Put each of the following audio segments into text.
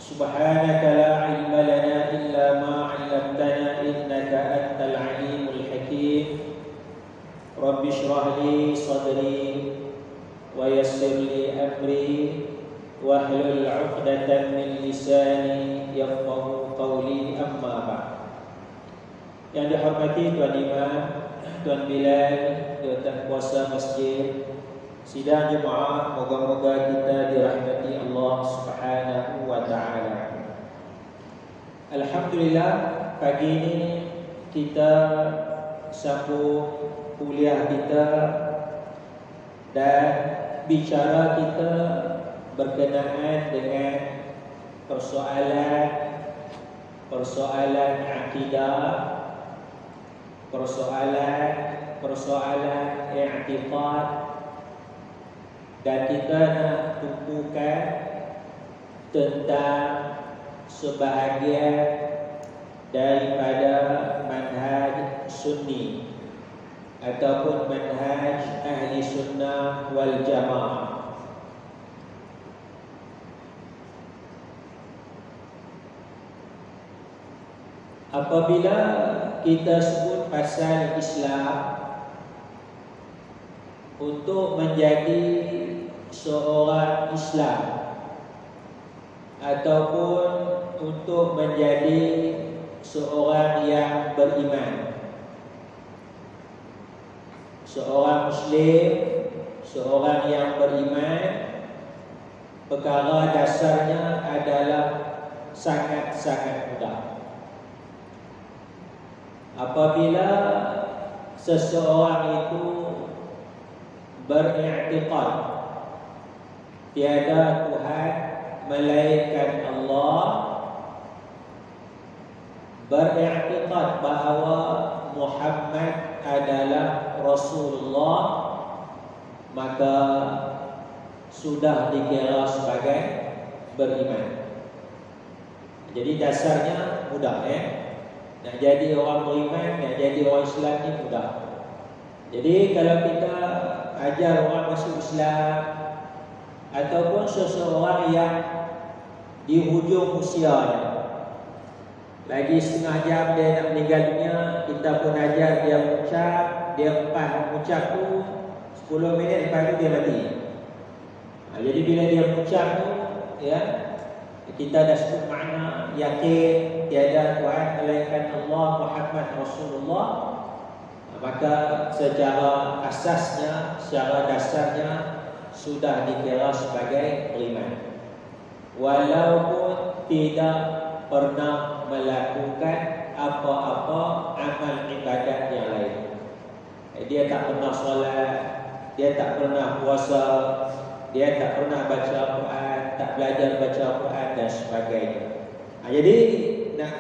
Subhanaka la ilma lana illa ma 'allamtana innaka antal alimul hakim. Rabbi shrah li sadri wa yassir li amri wahlul 'uqdatam min lisani yafqahu qawli, amma ba'd. Yang dihormati Tuan Imam, Tuan Bilal, Tuan Kuasa Masjid, sidang jemaah, moga-moga kita dirahmati Allah Subhanahu wa taala. Alhamdulillah, pagi ini kita sambung kuliah kita dan bicara kita berkenaan dengan persoalan akidah, persoalan i'tiqad, dan kita nak tumpukan tentang sebahagian daripada manhaj sunni ataupun manhaj ahli sunnah wal jamaah. Apabila kita sebut pasal Islam, untuk menjadi seorang Islam ataupun untuk menjadi seorang yang beriman, seorang Muslim, seorang yang beriman, perkara dasarnya adalah sangat-sangat mudah. Apabila seseorang itu beriktikad tiada Tuhan melainkan Allah, beriktikad bahawa Muhammad adalah Rasulullah, maka sudah dikira sebagai beriman. Jadi dasarnya mudah, nak jadi orang beriman, nak jadi orang Islam ni mudah. Jadi kalau kita ajar orang masuk Islam ataupun seseorang yang di hujung usianya, lagi setengah jam dia nak meninggal dunia, kita pun ajar dia mengucap, dia lepas mengucap tu 10 minit lepas tu dia mati. Jadi bila dia mengucap tu, kita dah sebut makna yakin tiada Tuhan melainkan Allah, Muhammad Rasulullah, maka secara asasnya, secara dasarnya sudah dikira sebagai beriman, walaupun tidak pernah melakukan apa-apa amal ibadat yang lain. Dia tak pernah solat, dia tak pernah puasa, dia tak pernah baca Al-Quran, tak belajar baca Al-Quran dan sebagainya. Jadi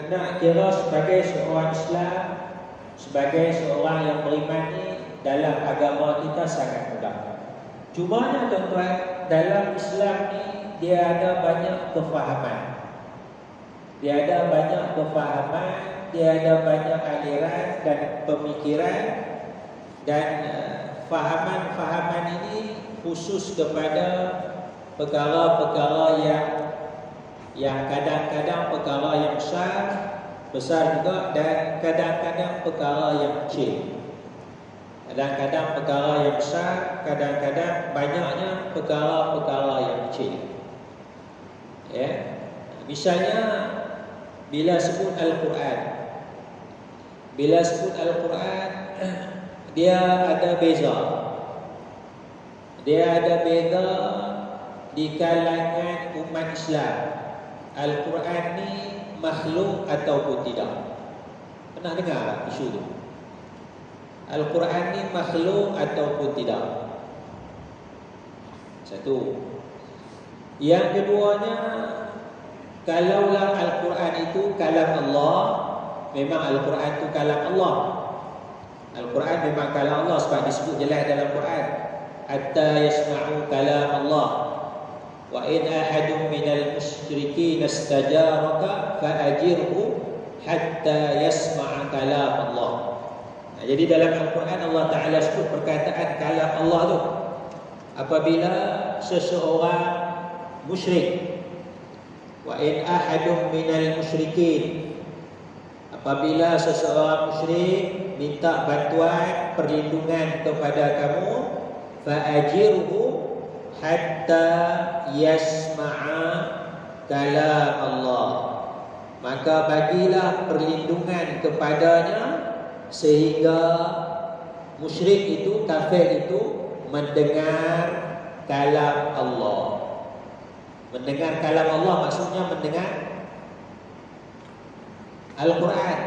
nak kira sebagai seorang Islam, sebagai seorang yang beriman ni dalam agama kita sangat mudah. Cumanya tuan-tuan, dalam Islam ni dia ada banyak kefahaman. Dia ada banyak kefahaman, dia ada banyak aliran dan pemikiran, dan fahaman-fahaman ini khusus kepada perkara-perkara yang kadang-kadang perkara yang besar juga, dan kadang-kadang perkara yang kecil. Kadang-kadang perkara yang besar, kadang-kadang banyaknya perkara-perkara yang kecil. Misalnya bila sebut Al-Quran, dia ada beza. Dia ada beza di kalangan umat Islam. Al-Quran ni makhluk ataupun tidak. Pernah dengar isu tu? Al-Quran ni makhluk ataupun tidak? Satu. Yang keduanya, kalaulah Al-Quran itu kalam Allah, memang Al-Quran itu kalam Allah. Al-Quran memang kalam Allah sebab disebut jelas dalam Quran, hatta yasma'u kalam Allah. Wa in ahadun minal musyrikin istajaraka fa'ajirhu hatta yasma'a kalam Allah. Jadi dalam Al-Quran Allah Ta'ala sebut perkataan kalam Allah tu apabila seseorang musyrik Wa in ahadun minal musyrikin, apabila seseorang musyrik minta bantuan perlindungan kepada kamu, fa'ajirhu hatta yasma'a kalam Allah, maka bagilah perlindungan kepadanya sehingga musyrik itu, kafir itu mendengar kalam Allah. Mendengar kalam Allah maksudnya mendengar Al-Quran,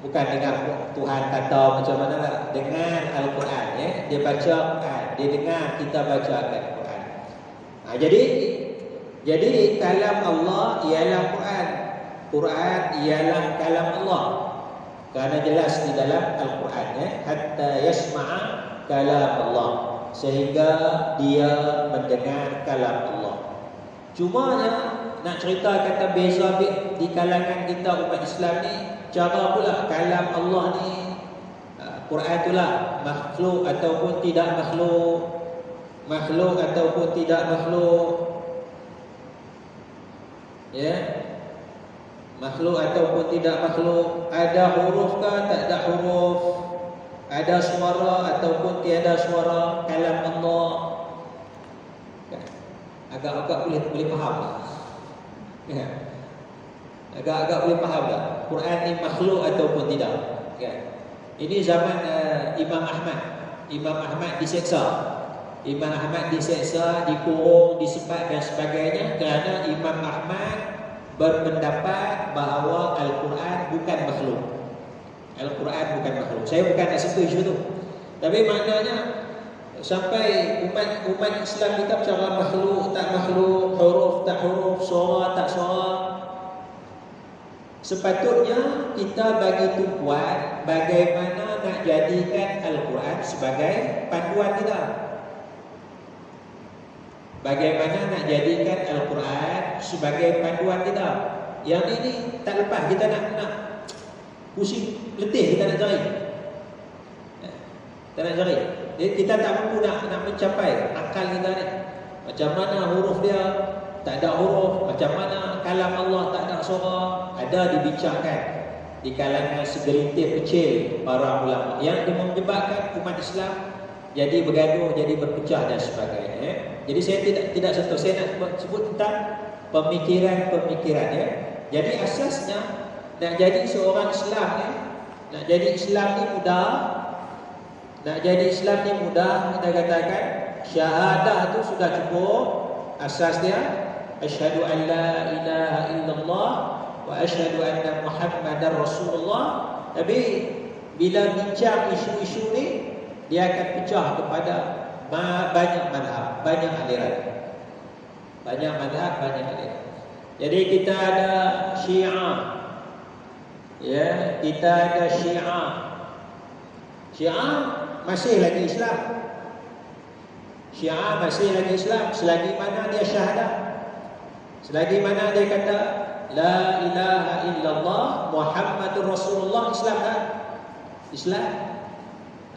bukan dengar Tuhan kata macam mana lah. Dengar Al-Quran, ya. Dia baca Quran, dia dengar kita baca Al-Quran. Jadi kalam Allah ialah Quran. Quran ialah kalam Allah. Kerana jelas di dalam Al-Quran, ya. Hatta yasma'a kalam Allah, sehingga dia mendengar kalam Allah. Cuma nak cerita kata beza di kalangan kita umat Islam ni, cara pula kalam Allah ni, Quran itulah makhluk ataupun tidak makhluk, makhluk ataupun tidak makhluk, ya, makhluk ataupun tidak makhluk, ada huruf ke tak ada huruf, ada suara ataupun tiada suara, kalam Allah. Agak-agak boleh faham tak? Ya. Agak-agak boleh faham tak? Quran ni makhluk ataupun tidak? Ya. Ini zaman Imam Ahmad. Imam Ahmad diseksa. Imam Ahmad diseksa, dikurung, disebat dan sebagainya kerana Imam Ahmad berpendapat bahawa Al-Quran bukan makhluk. Al-Quran bukan makhluk. Saya bukan nak sentuh isu tu. Tapi maknanya sampai umat Islam kita bicara makhluk tak makhluk, huruf tak huruf, suara tak suara. Sepatutnya kita bagi tumpuan bagaimana nak jadikan Al-Quran sebagai panduan kita. Bagaimana nak jadikan Al-Quran sebagai panduan kita. Yang ini tak lepas kita nak pusing, letih kita nak cari. Kita nak cari. Jadi kita tak mampu nak mencapai akal kita ni. Macam mana huruf dia tak ada huruf, macam mana kalam Allah tak ada suara. Ada dibincangkan di kalangan segelintir kecil para ulama yang menyebabkan umat Islam jadi bergaduh, jadi berpecah dan sebagainya. Jadi saya tidak sentuh. Saya nak sebut tentang pemikiran-pemikiran, ya. Jadi asasnya nak jadi seorang Islam ni, nak jadi Islam ni mudah. Nak jadi Islam ni mudah. Kita katakan syahadah tu sudah cukup. Asas dia asyhadu an la ilaha illallah wa asyhadu anna Muhammadar Rasulullah. Tapi bila bincang isu-isu ni, dia akan pecah kepada banyak mazhab, banyak aliran. Banyak mazhab, banyak aliran. Jadi kita ada Syiah. Ya, kita ada Syiah. Syiah masih lagi Islam. Syiah masih lagi Islam selagi mana dia syahadah. Selagi mana dia kata la ilaha illallah Muhammadur Rasulullah, Islam kan? Islam.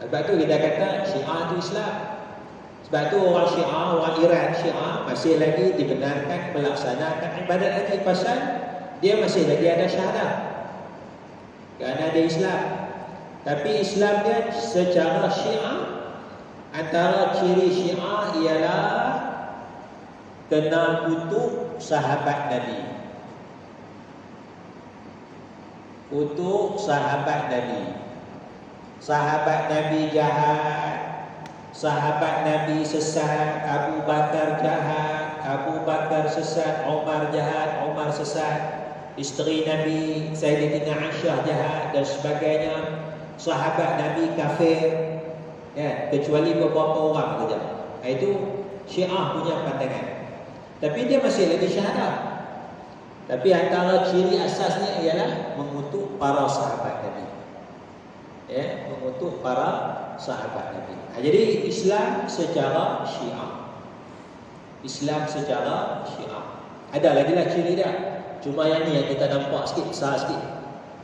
Sebab tu kita kata Syiah itu Islam. Sebab tu orang Syiah, orang Iran Syiah masih lagi dibenarkan melaksanakan ibadat haji pasal dia masih lagi ada syahadah. Kerana dia Islam. Tapi Islam dia secara Syiah, antara ciri Syiah ialah kenal kutuk sahabat Nabi. Kutuk sahabat Nabi. Sahabat Nabi jahat, sahabat Nabi sesat, Abu Bakar jahat, Abu Bakar sesat, Umar jahat, Umar sesat, isteri Nabi Sayyidatina Aisyah jahat dan sebagainya. Sahabat Nabi kafir, ya, kecuali beberapa orang saja. Itu Syiah punya pandangan. Tapi dia masih lagi syahadah. Tapi antara ciri asasnya ialah mengutuk para sahabat Nabi. Ya, mengutuk para sahabat Nabi. Jadi Islam secara Syiah. Islam secara Syiah. Ada lagi lah ciri dia. Cuma yang ni yang kita nampak sikit, besar sikit.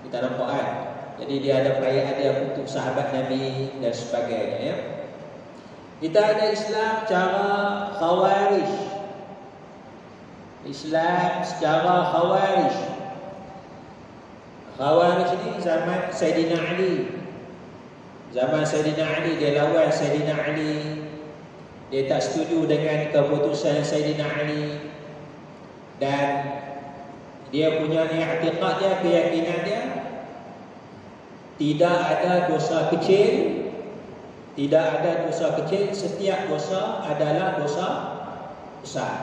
Kita nampak kan. Jadi dia ada perayaan dia untuk sahabat Nabi dan sebagainya, ya. Kita ada Islam cara Khawarij. Islam secara Khawarij. Khawarij ni zaman Sayyidina Ali. Zaman Sayyidina Ali, dia lawan Sayyidina Ali. Dia tak setuju dengan keputusan Sayyidina Ali. Dan dia punya i'tiqad dia, keyakinan dia, tidak ada dosa kecil. Tidak ada dosa kecil. Setiap dosa adalah dosa besar.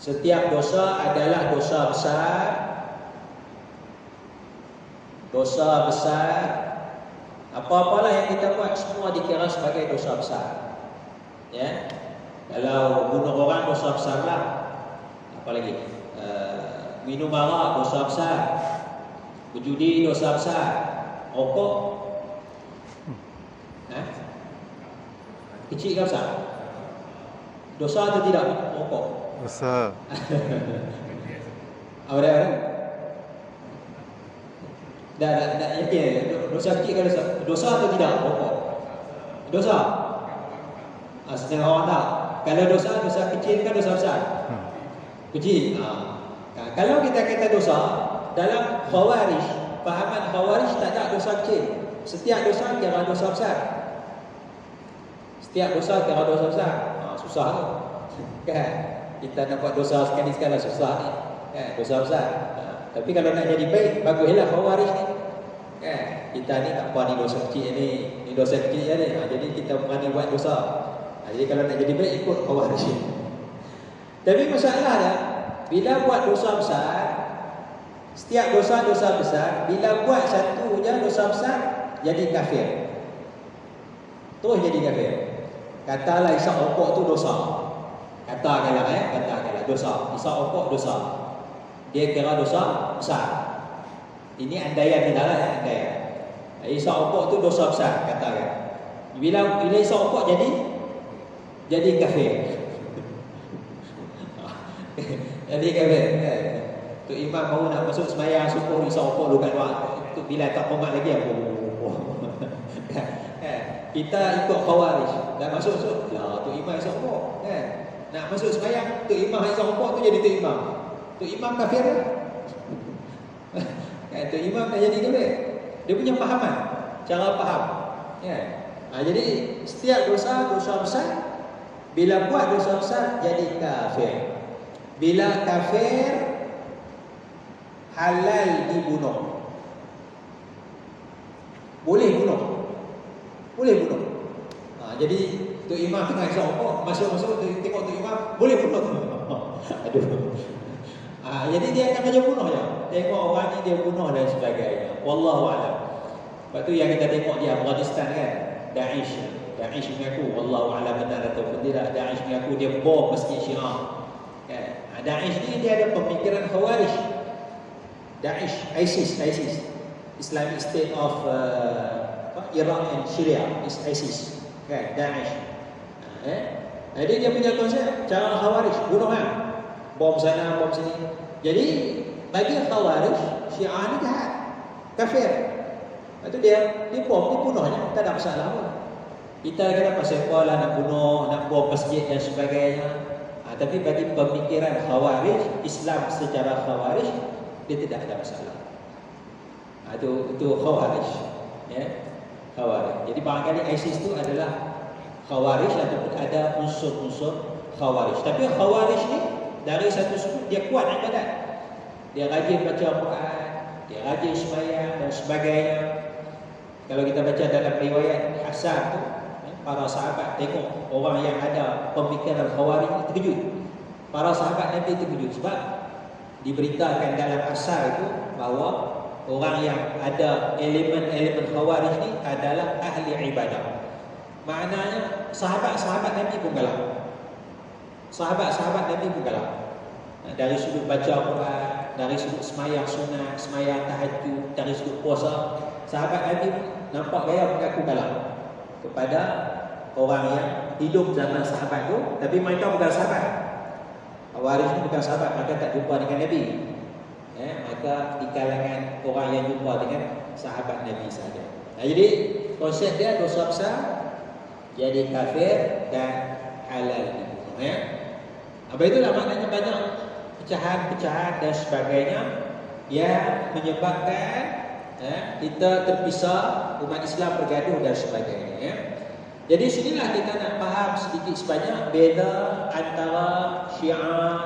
Setiap dosa adalah dosa besar. Dosa besar, apa-apalah yang kita buat semua dikira sebagai dosa besar. Ya. Kalau bunuh orang dosa besar lah. Apa lagi? Minum arak dosa besar. Berjudi dosa besar. Rokok kecil ke besar? Dosa atau tidak rokok? Dosa. Apa dia? Dah yakin dosa kecil ke dosa? Dosa atau tidak rokok? Dosa. Setengah orang tak. Kalau dosa kecil kan dosa besar? Kecil. Kalau kita kata dosa dalam Khawarij, fahaman Khawarij tak ada dosa kecil. Setiap dosa kira dosa besar. Setiap dosa kira dosa besar. Susah tu. Kan? Kita nak buat dosa sekali-sekala susah ni. Kan? Dosa besar. Tapi kalau nak jadi baik, baguslah Khawarij ni. Kan? Kita ni tak apa ni dosa kecil ni dosa kecil je ni. Jadi kita berani buat dosa. Jadi kalau nak jadi baik, ikut Khawarij. Tapi masalah dia, bila buat dosa besar, setiap dosa besar, bila buat satu je dosa besar, jadi kafir. Terus jadi kafir. Katalah isap rokok tu dosa. Katakanlah dosa. Isap rokok dosa. Dia kira dosa besar. Ini andaian kita lah, andaian. Isap rokok tu dosa besar, katakan. Bila isap rokok jadi kafir. Jadi kafir. Tu imam baru nak masuk sembahyang subuh isap rokok lukat luar. Tu bila tak komat lagi aku. Kita ikut Khawarij. Dah masuk lah tu imam isap rokok, kan? Nak masuk sembahyang, tu imam isap rokok tu jadi tu imam. Tu imam kafir lah. Kan, tu imam dah jadi kafir. Dia punya fahaman, cara faham. Kan? Jadi setiap dosa besar, bila buat dosa besar jadi kafir. Bila kafir halal dibunuh. Boleh bunuh. Jadi tu imam tengah isap rokok, masuk tengok tu imam, boleh bunuh. Aduh. Jadi dia akan aja bunuh je. Tengok orang ni dia bunuh dan sebagainya. Wallahu a'lam. Lepas tu yang kita tengok di Afghanistan kan, Daesh mengaku, wallahu a'lam benar atau tidak, Daesh mengaku dia bom masjid Syiah. Kan? Daesh ni dia ada pemikiran Khawarij. Daesh, ISIS, Islamic State of Iraq and Syria, is ISIS. Kan? Daesh. Jadi dia punya konsep cara Khawarij, bunuh kan? Bom sana, bom sini. Jadi bagi Khawarij, Syiah ni jahat, kafir. Lepas tu dia bom, dia bunuhnya, tak ada masalah pun. Kita kata pasal apa lah nak bunuh, nak bom masjid dan sebagainya. Tapi bagi pemikiran Khawarij, Islam secara Khawarij, dia tidak ada masalah. Itu Khawarij. Ya, Khawarij. Jadi barangkali ISIS itu adalah Khawarij ataupun ada unsur-unsur Khawarij. Tapi Khawarij ni dari satu suku dia kuat ibadat. Dia rajin baca Al-Quran, dia rajin sembahyang dan sebagainya. Kalau kita baca dalam riwayat Hasan tu, para sahabat tengok orang yang ada pemikiran Khawarij terkejut. Para sahabat Nabi terkejut sebab diberitakan dalam asar itu bahawa orang yang ada elemen-elemen Khawarij ni adalah ahli ibadah. Maknanya sahabat-sahabat Nabi pun galak. Sahabat-sahabat Nabi pun galak. Dari sudut baca Al-Quran, dari sudut semayang sunat, semayang tahajud, dari sudut puasa, sahabat Nabi nampak gaya mengaku galak kepada orang yang hidup zaman sahabat tu, tapi mereka bukan sahabat. Khawarij ni bukan sahabat, mereka tak jumpa dengan Nabi. Mereka di kalangan orang yang jumpa dengan sahabat Nabi saja. Jadi konsep dia dosa besar jadi kafir dan halal dibunuh. Apa itulah maknanya banyak pecahan-pecahan dan sebagainya yang menyebabkan kita terpisah, umat Islam bergaduh dan sebagainya. Jadi sinilah kita nak faham sedikit sebanyak beza antara Syiah,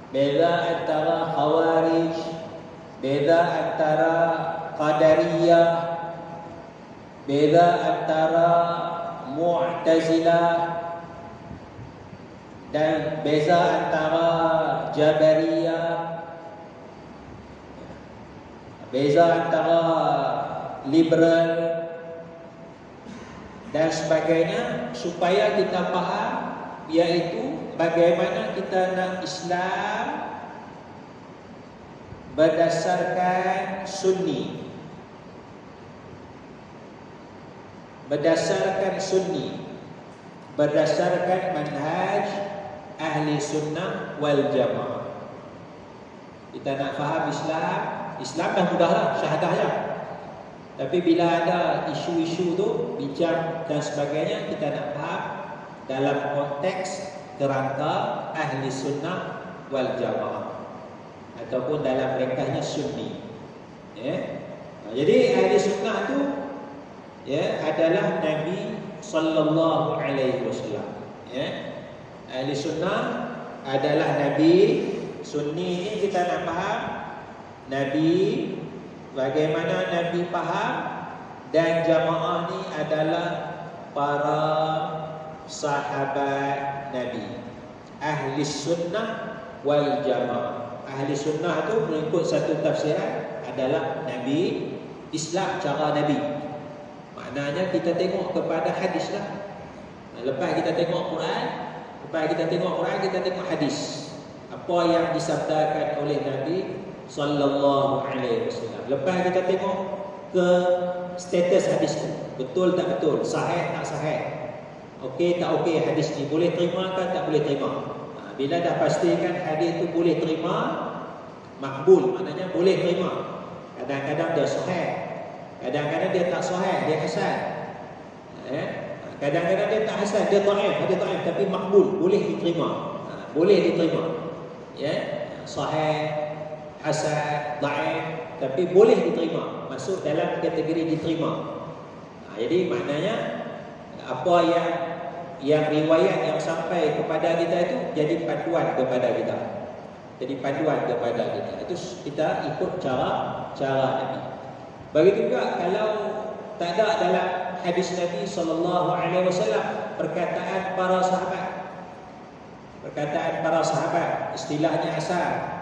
beza antara Khawarij, beza antara Qadariyah, beza antara Mu'tazilah, dan beza antara Jabariyah, beza antara liberal dan sebagainya, supaya kita faham, iaitu bagaimana kita nak Islam berdasarkan Sunni, berdasarkan manhaj ahli sunnah wal jamaah. Kita nak faham Islam dah mudahlah, syahadah ya. Tapi bila ada isu-isu tu, bincang dan sebagainya, kita nak faham dalam konteks kerangka ahli sunnah wal jamaah ataupun dalam ringkasnya Sunni. Jadi ahli sunnah tu adalah Nabi sallallahu alaihi wasallam. Ahli sunnah adalah Nabi. Sunni ini kita nak faham Nabi, bagaimana Nabi faham, dan jamaah ni adalah para sahabat Nabi. Ahli sunnah wal jamaah. Ahli sunnah tu mengikut satu tafsiran adalah Nabi, Islam cara Nabi. Maknanya kita tengok kepada hadis lah. Lepas kita tengok Quran, kita tengok hadis. Apa yang disabdakan oleh Nabi sallallahu alaihi wasallam. Lepas kita tengok ke status hadis tu, betul tak betul, sahih tak sahih, okey tak okey hadis ni, boleh terima ke tak boleh terima. Bila dah pastikan hadis tu boleh terima, makbul, maknanya boleh terima. Kadang-kadang dia sahih, kadang-kadang dia tak sahih, dia hasan. Kadang-kadang dia tak hasan, dia dhaif, tapi makbul, boleh diterima. Boleh diterima. Sahih, hasan, dhaif, tapi boleh diterima, masuk dalam kategori diterima. Jadi maknanya apa yang riwayat yang sampai kepada kita itu jadi panduan kepada kita. Itu kita ikut cara Nabi. Begitu juga kalau tak ada dalam hadis Nabi sallallahu alaihi wasallam perkataan para sahabat, istilahnya asal.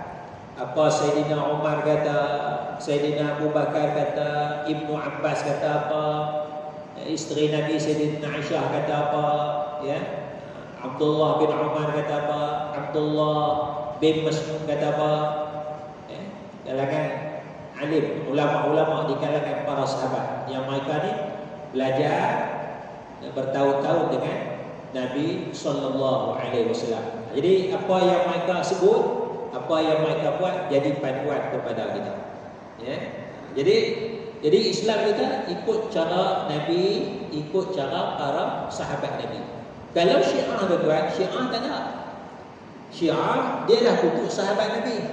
Apa Sayyidina Umar kata, Sayyidina Abu Bakar kata, Ibnu Abbas kata apa, isteri Nabi Sayyidina Aisyah kata apa, Abdullah bin Umar kata apa, Abdullah bin Mas'ud kata apa, kalangan alim, ulama-ulama di kalangan para sahabat yang mereka ni belajar bertahun-tahun dengan Nabi sallallahu alaihi wasallam. Jadi apa yang mereka sebut, apa yang mereka buat jadi panduan kepada kita. Jadi Islam kita ikut cara Nabi, ikut cara para sahabat Nabi. Kalau Syiah tuan, Syiah tak ada. Syiah dia dah kutuk sahabat Nabi.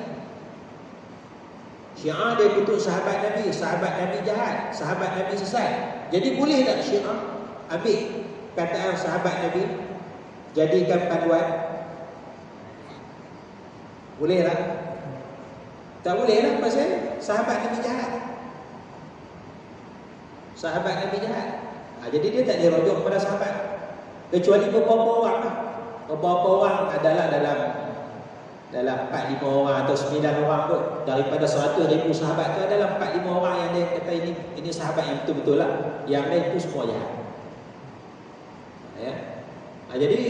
Syiah dia kutuk sahabat Nabi jahat, sahabat Nabi sesat. Jadi boleh tak Syiah ambil kataan sahabat Nabi jadikan panduan? Boleh tak? Tak boleh lah, pasal sahabat Nabi jahat. Jadi dia tak boleh rujuk kepada sahabat, kecuali beberapa orang lah. Beberapa orang adalah dalam 4-5 orang atau 9 orang kot. Daripada 100,000 sahabat tu adalah 4-5 orang yang dia kata ini sahabat yang betul-betul lah. Yang lain tu semua jahat. Jadi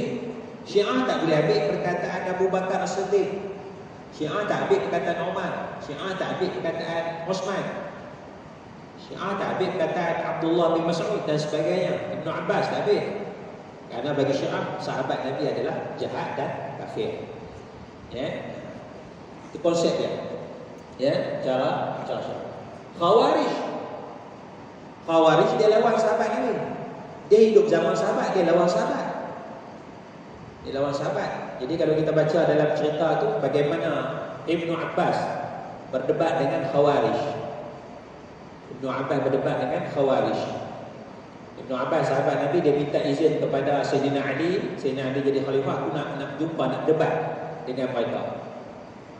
Syiah tak boleh ambil perkataan Abu Bakar As-Siddiq, Syiah tak ambil perkataan Umar, Syiah tak ambil perkataan Uthman, Syiah tak ambil perkataan Abdullah bin Mas'ud dan sebagainya, Ibnu Abbas tak ambil. Karena bagi Syiah, sahabat Nabi adalah jahat dan kafir. Itu konsep dia. Cara Syiah. Khawarij dia lawan sahabat Nabi. Dia hidup zaman sahabat, dia lawan sahabat. Dia lawan sahabat. Jadi kalau kita baca dalam cerita tu bagaimana Ibnu Abbas berdebat dengan Khawarij. Ibnu Abbas berdebat dengan Khawarij. Ibnu Abbas sahabat Nabi, dia minta izin kepada Sayyidina Ali. Sayyidina Ali jadi khalifah, aku nak jumpa, nak debat dengan mereka.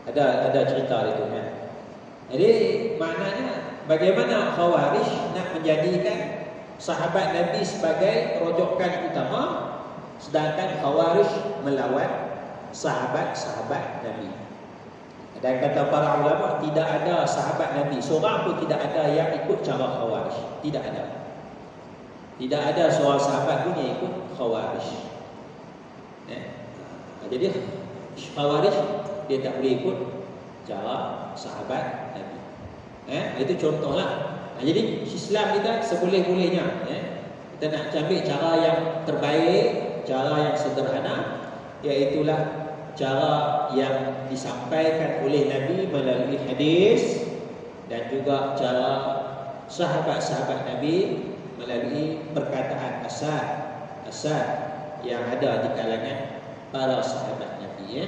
Ada cerita itu kan. Jadi maknanya bagaimana Khawarij nak menjadikan sahabat Nabi sebagai rojokan utama, sedangkan Khawarij melawan sahabat-sahabat Nabi. Dan kata para ulama, tidak ada sahabat Nabi seorang pun tidak ada yang ikut cara Khawarij. Tidak ada. Tidak ada seorang sahabat pun yang ikut Khawarij. Jadi Khawarij dia tak boleh ikut cara sahabat Nabi. Itu contohlah. Jadi Islam kita seboleh-bolehnya, kita nak ambil cara yang terbaik, cara yang sederhana, iaitulah cara yang disampaikan oleh Nabi melalui hadis, dan juga cara sahabat-sahabat Nabi melalui perkataan asal yang ada di kalangan para sahabat Nabi.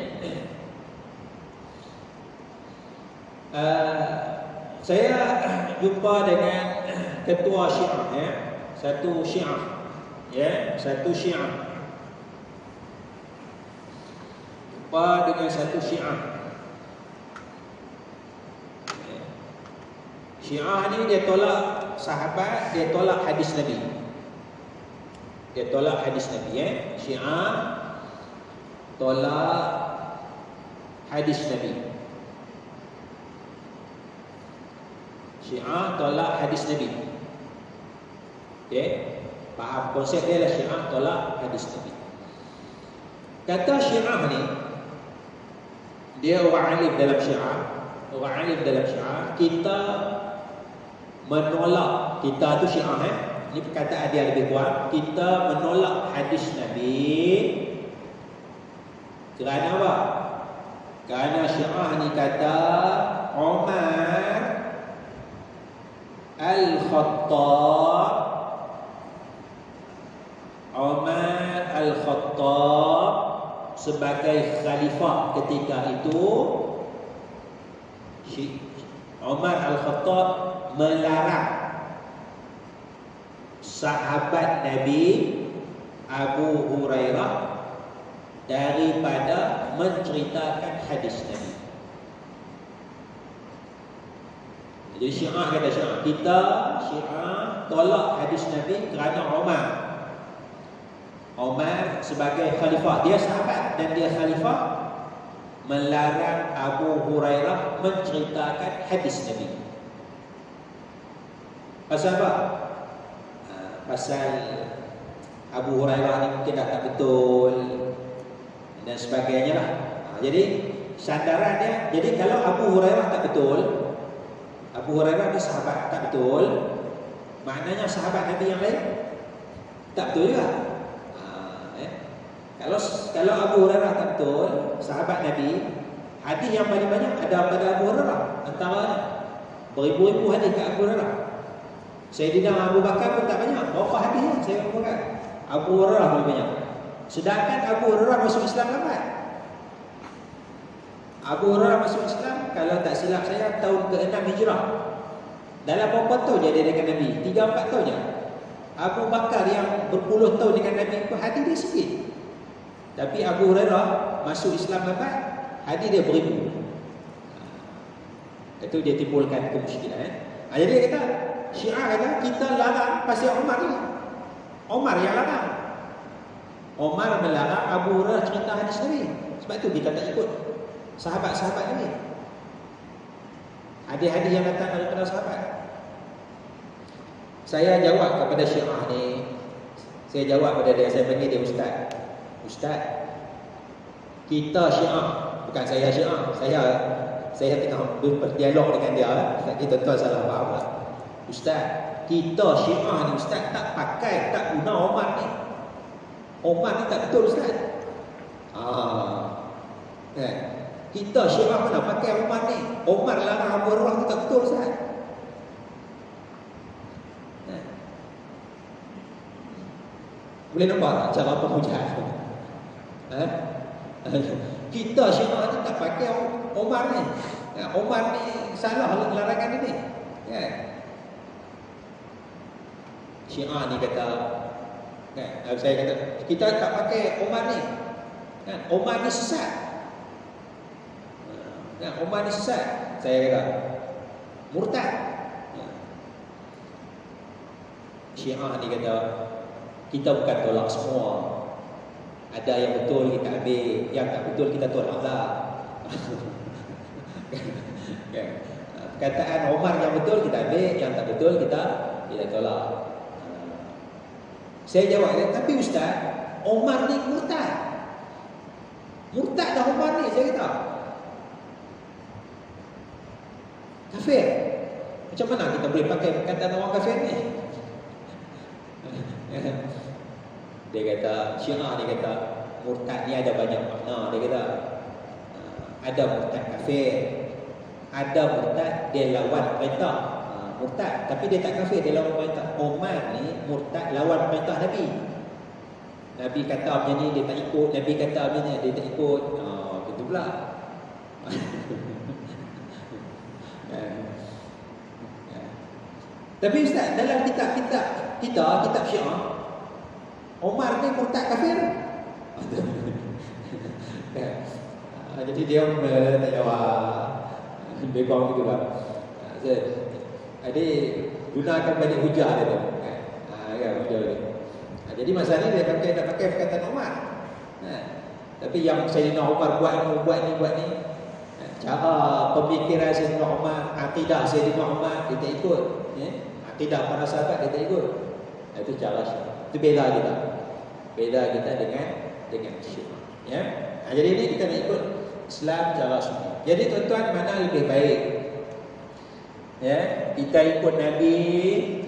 Saya jumpa dengan ketua Syiah, satu Syiah, satu Syiah. Jumpa dengan satu Syiah. Syiah ni dia tolak sahabat, dia tolak hadis Nabi. Dia tolak hadis Nabi. Syiah tolak hadis Nabi. Syiah tolak hadis Nabi. Okey, faham konsep dia lah, Syiah tolak hadis Nabi. Kata Syiah ni, dia orang alim dalam Syiah, orang alim dalam Syiah, kita menolak, kita tu Syiah ini perkataan dia lebih kurang, kita menolak hadis Nabi kerana apa? Kerana Syiah ni kata Umar Al-Khattab, Umar Al-Khattab sebagai khalifah ketika itu, Umar Al-Khattab melarang sahabat Nabi Abu Hurairah daripada menceritakan hadis Nabi. Jadi Syiah kata Syiah, kita Syiah tolak hadis Nabi kerana Umar sebagai khalifah, dia sahabat dan dia khalifah, melarang Abu Hurairah menceritakan hadis Nabi. Pasal apa? Pasal Abu Hurairah ni mungkin dah tak betul dan sebagainya lah. Jadi sandaran dia, jadi kalau Abu Hurairah tak betul, Abu Hurairah ni sahabat tak betul, maknanya sahabat Nabi yang lain tak betul juga. Kalau Abu Hurairah tak betul, sahabat Nabi, hadis yang paling banyak ada pada Abu Hurairah, antaranya beribu-ribu hadis kat Abu Hurairah. Sayyidina Abu Bakar pun tak banyak, berapa hadisnya saya Abu Bakar? Abu Hurairah paling banyak. Sedangkan Abu Hurairah masuk Islam lambat. Abu Hurairah masuk Islam, kalau tak silap saya, tahun ke-6 Hijrah. Dalam berapa tahun dia dengan Nabi? 3-4 tahun je. Abu Bakar yang berpuluh tahun dengan Nabi itu hadis dia sikit. Tapi Abu Hurairah masuk Islam lambat, hadis dia beribu. Itu dia timbulkan kemusykilan. Jadi dia kata, Syiah kata kita larang pasal Umar ni. Umar yang larang. Umar melarang Abu Hurairah cerita hadis Nabi. Sebab tu kita tak ikut sahabat-sahabat Nabi. Hadis-hadis yang datang daripada sahabat. Saya jawab kepada Syiah ni, saya jawab kepada dia, saya panggil dia Ustaz. Ustaz, kita Syiah, bukan saya Syiah, saya tengah berdialog dengan dia. Ustaz, kita tuan salah faham lah. Ustaz, kita Syiah ni Ustaz tak pakai, tak guna Umar ni. Umar ni tak betul Ustaz. Kita Syiah mana pakai Umar ni. Umar larang Abu Hurairah ni tak betul Ustaz. Boleh nampak tak cara penghujat? Kita Syiah ni tak pakai Omar ni. Omar ni salah larangan ini. Kan? Syiah ni kata, kan? Saya kata kita tak pakai Omar ni. Kan? Omar ni sesat. Kan? Omar ni sesat. Saya kata murtad. Syiah ni kata kita bukan tolak semua. Ada yang betul kita ambil, yang tak betul kita tolak lah. Perkataan Omar yang betul kita ambil, yang tak betul kita tolak. Saya jawab, tapi Ustaz, Omar ni murtad. Murtad dah Omar ni, saya kata. Kafir. Macam mana kita boleh pakai perkataan orang kafir ni? Dia kata, Syiah dia kata, murtad ni ada banyak makna. Dia kata, ada murtad kafir, ada murtad dia lawan perintah. Murtad, tapi dia tak kafir, dia lawan perintah. Omar ni murtad lawan perintah Nabi. Nabi kata macam ni, dia tak ikut. Nabi kata macam ni, dia tak ikut. Betul pula. Tapi Ustaz, dalam kitab-kitab kitab Syiah, Omar ni murtad kafir. Jadi dia tak jawab. Lebih kurang gitu lah. Jadi gunakan banyak hujah dia tu. Kan hujah dia. Jadi masa ni dia tak pakai perkataan Omar. Tapi yang Sayyidina Umar buat ni. Cara pemikiran Sayyidina Umar, akidah Sayyidina Umar dia tak ikut. Akidah para sahabat dia tak ikut. Itu cara Syiah. Itu beza kita. Beza kita dengan Syiah. Ya. Jadi ini kita nak ikut Islam cara sunni. Jadi tuan-tuan, mana lebih baik? Ya, kita ikut Nabi,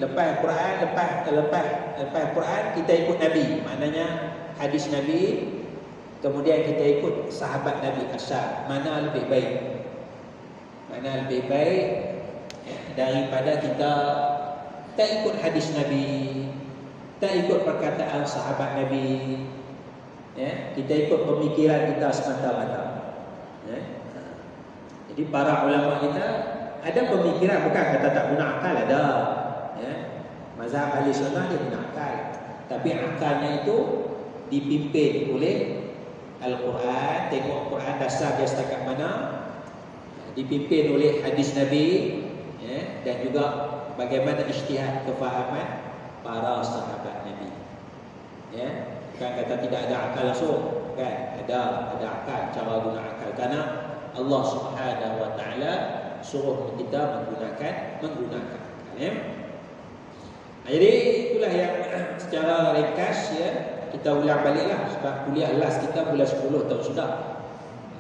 lepas Quran, lepas Quran kita ikut Nabi. Maknanya hadis Nabi, kemudian kita ikut sahabat Nabi Asyar. Mana lebih baik? Mana lebih baik daripada kita tak ikut hadis Nabi, tak ikut perkataan sahabat Nabi, ya, kita ikut pemikiran kita semata-mata. Ya. Jadi para ulama kita ada pemikiran, bukan kata tak guna akal, ada. Ya. Mazhab ahli sunnah dia guna akal, tapi akalnya itu dipimpin oleh Al-Quran. Tengok Quran dasar dia setakat mana, dipimpin oleh hadis Nabi, ya, dan juga bagaimana ijtihad kefahaman para sahabat Nabi. Ya, bukan kata tidak ada akal langsung, kan? Ada akal, cara guna akal. Karena Allah Subhanahu wa taala suruh kita menggunakan akal. Ya. Jadi itulah yang secara ringkas, ya, kita ulang baliklah sebab kuliah last kita bulan 10 tahun sudah.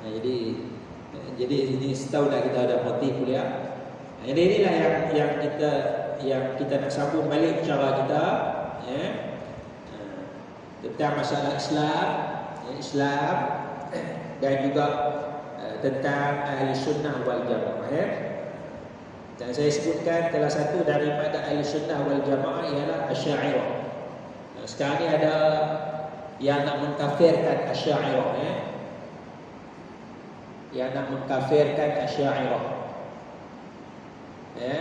Jadi ini setahun dah kita ada berhenti kuliah. Jadi inilah yang kita nak sambung balik cara kita, ya, tentang masalah Islam, ya, Islam dan juga tentang ahli sunnah wal jamaah. Ya. Dan saya sebutkan salah satu daripada ahli sunnah wal jamaah ialah Asy'ariyah. Sekarang ni ada yang nak mengkafirkan Asy'ariyah, ya. Yang nak mengkafirkan Asy'ariyah. Ya.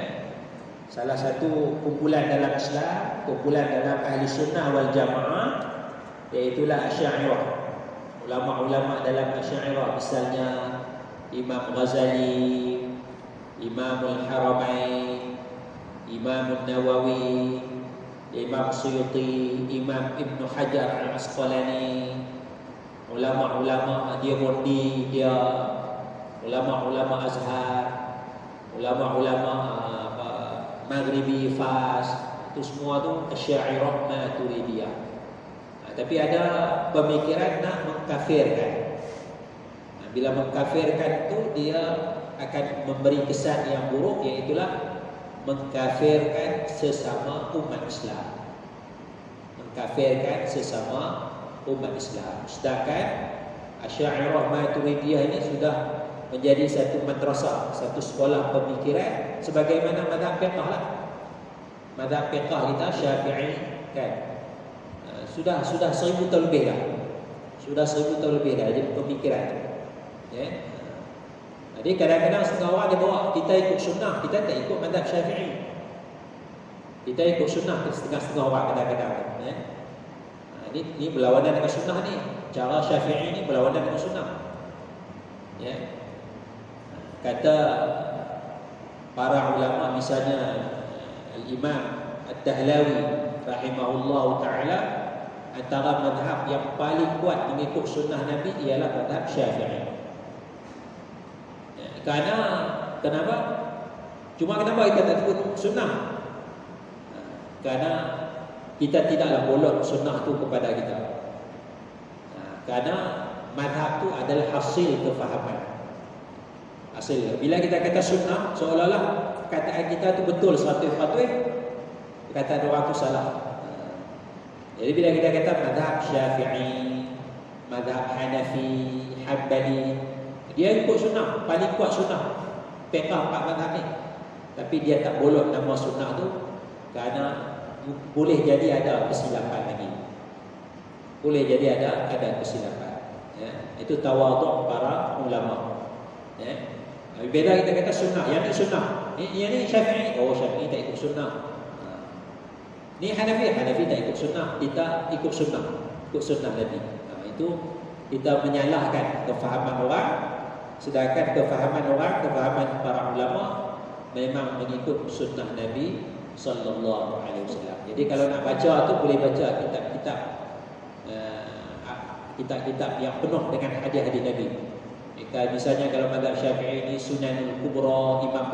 Salah satu kumpulan dalam Islam, kumpulan dalam ahli sunnah wal jamaah, iaitulah Asy'ariyah. Ulama-ulama dalam Asy'ariyah misalnya Imam Ghazali, Imam Al-Haramain, Imam Nawawi, Imam Suyuti, Imam Ibn Hajar Al-Asqalani, ulama-ulama Diyamundi, dia ulama-ulama Azhar, ulama-ulama Maghribi Fas, itu semua tu Asy'ariyah Maturidiyah. Tapi ada pemikiran nak mengkafirkan. Bila mengkafirkan tu dia akan memberi kesan yang buruk, iaitulah mengkafirkan sesama umat Islam. Mengkafirkan sesama umat Islam. Sedangkan Asy'ariyah Maturidiyah ini sudah menjadi satu madrasah, satu sekolah pemikiran sebagaimana mazhab fiqh lah. Mazhab fiqh kita Syafi'i, kan, sudah 1000 tahun lebih dah. Sudah 1000 tahun lebih dah jadi pemikiran. Ya. Jadi kadang-kadang setengah orang dia bawa kita ikut sunnah, kita tak ikut mazhab Syafi'i. Kita ikut sunnah setengah-setengah orang kadang-kadang. Ya. Ini berlawanan dengan sunnah ni. Cara Syafi'i ni berlawanan dengan sunnah. Ya. Kata para ulama misalnya Al-Imam Ad-Dahlawi rahimahullahu ta'ala, antara mazhab yang paling kuat mengikut sunnah Nabi ialah mazhab Syafi'i. Ya, kenapa? Cuma kenapa kita tak ikut sunnah? Kerana kita tidaklah bolot sunnah tu kepada kita. Kerana mazhab tu adalah hasil kefahaman. Hasil. Bila kita kata sunnah, seolah-olah kataan kita tu betul 100%, kataan orang tu salah. Jadi bila kita kata mazhab Syafi'i, mazhab Hanafi, Hanbali, dia ikut sunnah, paling kuat sunnah. Fiqh 4 mazhab ni. Tapi dia tak bolot nama sunnah tu kerana boleh jadi ada kesilapan lagi. Boleh jadi ada kesilapan. Ya. Itu tawaduk para ulama. Ya. Beda kita kata sunnah, yang ni sunnah. Yang ni Syafi'i, oh Syafi'i tak ikut sunnah. Ni Hanafi tak ikut sunnah, kita ikut sunnah Nabi. Itu kita menyalahkan kefahaman orang, sedangkan kefahaman para ulama memang mengikut sunnah Nabi sallallahu alaihi wasallam. Jadi kalau nak baca tu boleh baca kitab-kitab yang penuh dengan hadis-hadis Nabi. Misalnya kalau mazhab Syafi'i ini Sunanul Kubra Imam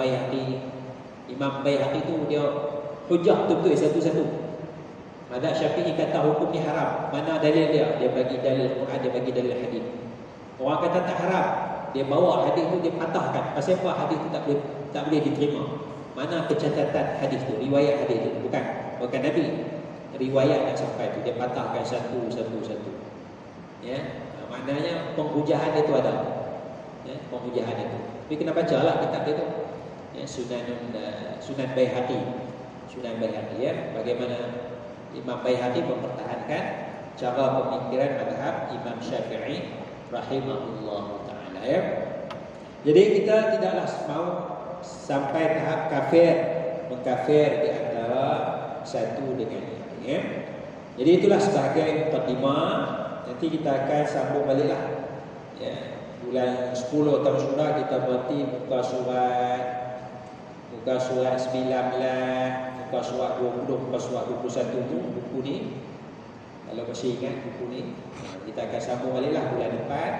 Baihaqi tu dia hujah betul-betul satu-satu. Mazhab Syafi'i kata hukum ni haram. Mana dalil dia? Dia bagi dalil Quran, dia bagi dalil hadis. Orang kata tak haram, dia bawa hadis tu dia patahkan. Pasal apa hadis tu tak boleh diterima? Mana pencatatan hadis tu, riwayat hadis tu? Bukan Nabi. Riwayat nak sampai tu dia patahkan satu. Ya, maknanya penghujahan itu ada. Ya, penghujahan itu. Tapi kena bacalah kitab dia tu. Ya, Sunan Baihaqi. Ya, bagaimana Imam Baihaqi mempertahankan cara pemikiran mazhab Imam Syafi'i rahimahullah taala. Ya. Jadi kita tidaklah mau sampai tahap mengkafir di antara satu dengan yang lain. Ya. Jadi itulah sebagai mukadimah. Nanti kita akan sambung baliklah. Ya. Bulan 10 tahun sudah kita berhenti muka surat 19, muka surat 20, muka surat 21 tu buku ni. Kalau masih ingat buku ni, kita akan sambung baliklah bulan depan,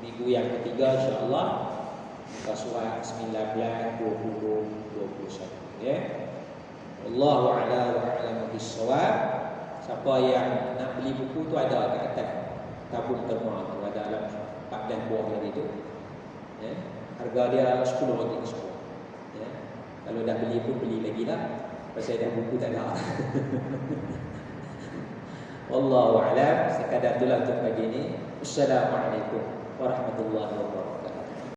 minggu yang ketiga insya-Allah, muka surat 19, 20, 21 ya. Wallahu a'lam wa a'lamu bis-shawab. Siapa yang nak beli buku tu ada kat atas tabung terma tu, ada dalam 14 buah tadi tu. Ya. Harga dia RM10 semua. Ya. Kalau dah beli pun beli lagi lah. Pasal dah buku tak ada. Wallahu a'lam. Sekadar itulah untuk pagi ini. Assalamualaikum warahmatullahi wabarakatuh.